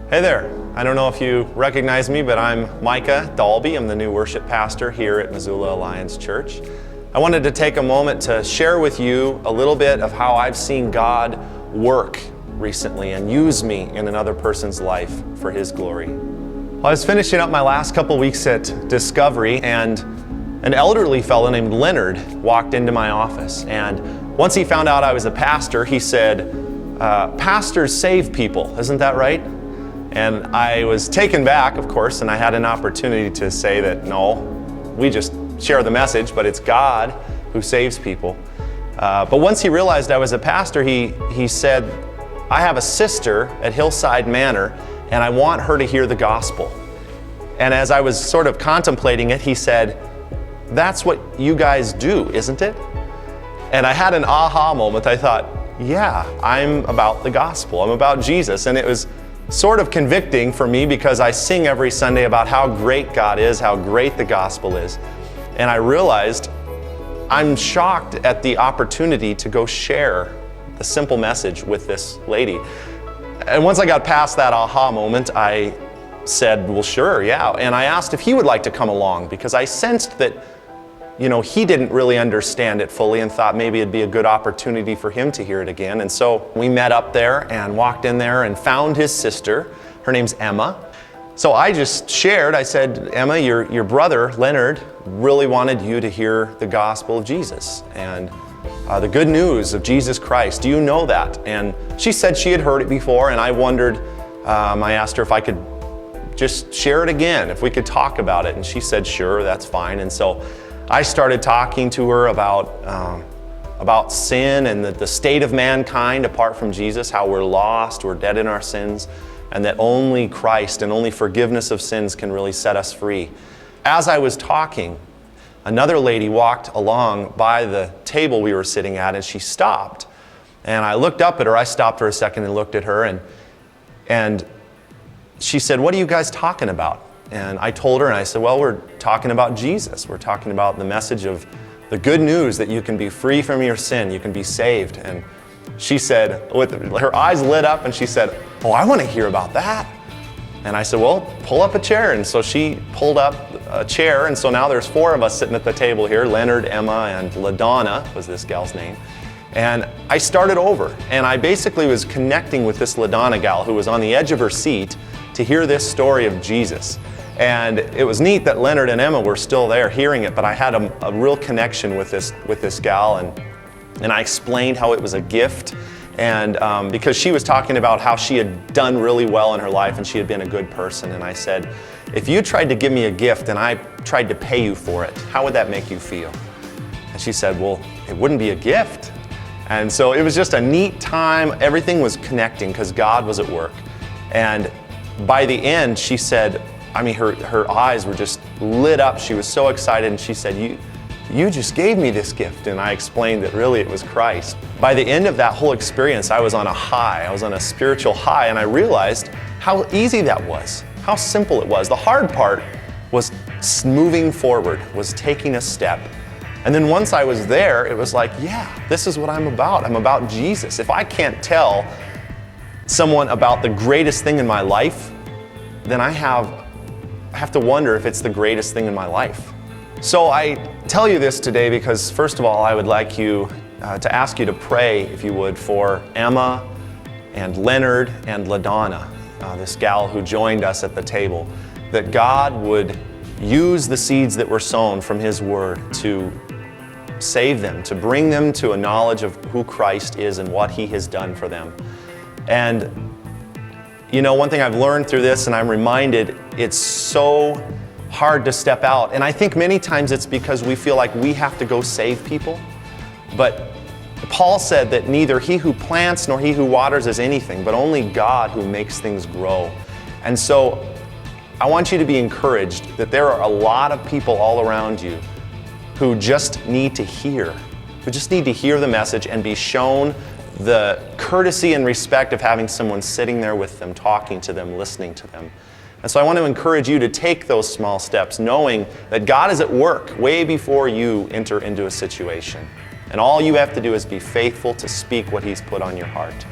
Hey there. I don't know if you recognize me, but I'm Micah Dalby. I'm the new worship pastor here at Missoula Alliance Church. I wanted to take a moment to share with you a little bit of how I've seen God work recently and use me in another person's life for His glory. Well, I was finishing up my last couple weeks at Discovery, and an elderly fellow named Leonard walked into my office. And once he found out I was a pastor, he said, "Pastors save people, isn't that right?" And I was taken back, of course, and I had an opportunity to say that no, we just share the message, but it's God who saves people. But once he realized I was a pastor, he said, "I have a sister at Hillside Manor, and I want her to hear the gospel." And as I was sort of contemplating it, he said, "That's what you guys do, isn't it?" And I had an aha moment. I thought, yeah, I'm about the gospel. I'm about Jesus. And it was sort of convicting for me because I sing every Sunday about how great God is, how great the gospel is. And I realized I'm shocked at the opportunity to go share the simple message with this lady. And once I got past that aha moment, I said, well, sure, yeah. And I asked if he would like to come along because I sensed that, he didn't really understand it fully and thought maybe it'd be a good opportunity for him to hear it again. And so we met up there and walked in there and found his sister. Her name's Emma. So I just shared, I said, "Emma, your brother, Leonard, really wanted you to hear the gospel of Jesus and the good news of Jesus Christ. Do you know that?" And she said she had heard it before, and I wondered, I asked her if I could just share it again, if we could talk about it. And she said, sure, that's fine. And so I started talking to her about sin and the state of mankind apart from Jesus, how we're lost, we're dead in our sins, and that only Christ and only forgiveness of sins can really set us free. As I was talking, another lady walked along by the table we were sitting at, and she stopped. And I looked up at her. I stopped for a second and looked at her, and she said, "What are you guys talking about?" And I told her, and I said, "Well, we're talking about Jesus. We're talking about the message of the good news that you can be free from your sin, you can be saved." And she said, with her eyes lit up, and she said, "Oh, I want to hear about that." And I said, "Well, pull up a chair." And so she pulled up a chair, and so now there's four of us sitting at the table here. Leonard, Emma, and LaDonna was this gal's name. And I started over, and I basically was connecting with this LaDonna gal who was on the edge of her seat to hear this story of Jesus. And it was neat that Leonard and Emma were still there hearing it, but I had a real connection with this gal, and I explained how it was a gift, and because she was talking about how she had done really well in her life and she had been a good person. And I said, if you tried to give me a gift and I tried to pay you for it, how would that make you feel? And she said, well, it wouldn't be a gift. And so it was just a neat time. Everything was connecting because God was at work. And by the end, she said, her eyes were just lit up. She was so excited, and she said, you just gave me this gift. And I explained that really it was Christ. By the end of that whole experience, I was on a high. I was on a spiritual high, and I realized how easy that was, how simple it was. The hard part was moving forward, was taking a step. And then once I was there, it was like, yeah, this is what I'm about. I'm about Jesus. If I can't tell someone about the greatest thing in my life, then I have to wonder if it's the greatest thing in my life. So I tell you this today because, first of all, I would like you to ask you to pray, if you would, for Emma and Leonard and LaDonna, this gal who joined us at the table, that God would use the seeds that were sown from His Word to save them, to bring them to a knowledge of who Christ is and what He has done for them. And one thing I've learned through this, and I'm reminded, it's so hard to step out. And I think many times it's because we feel like we have to go save people. But Paul said that neither he who plants nor he who waters is anything, but only God who makes things grow. And so I want you to be encouraged that there are a lot of people all around you who just need to hear the message and be shown the courtesy and respect of having someone sitting there with them, talking to them, listening to them. And so I want to encourage you to take those small steps, knowing that God is at work way before you enter into a situation. And all you have to do is be faithful to speak what He's put on your heart.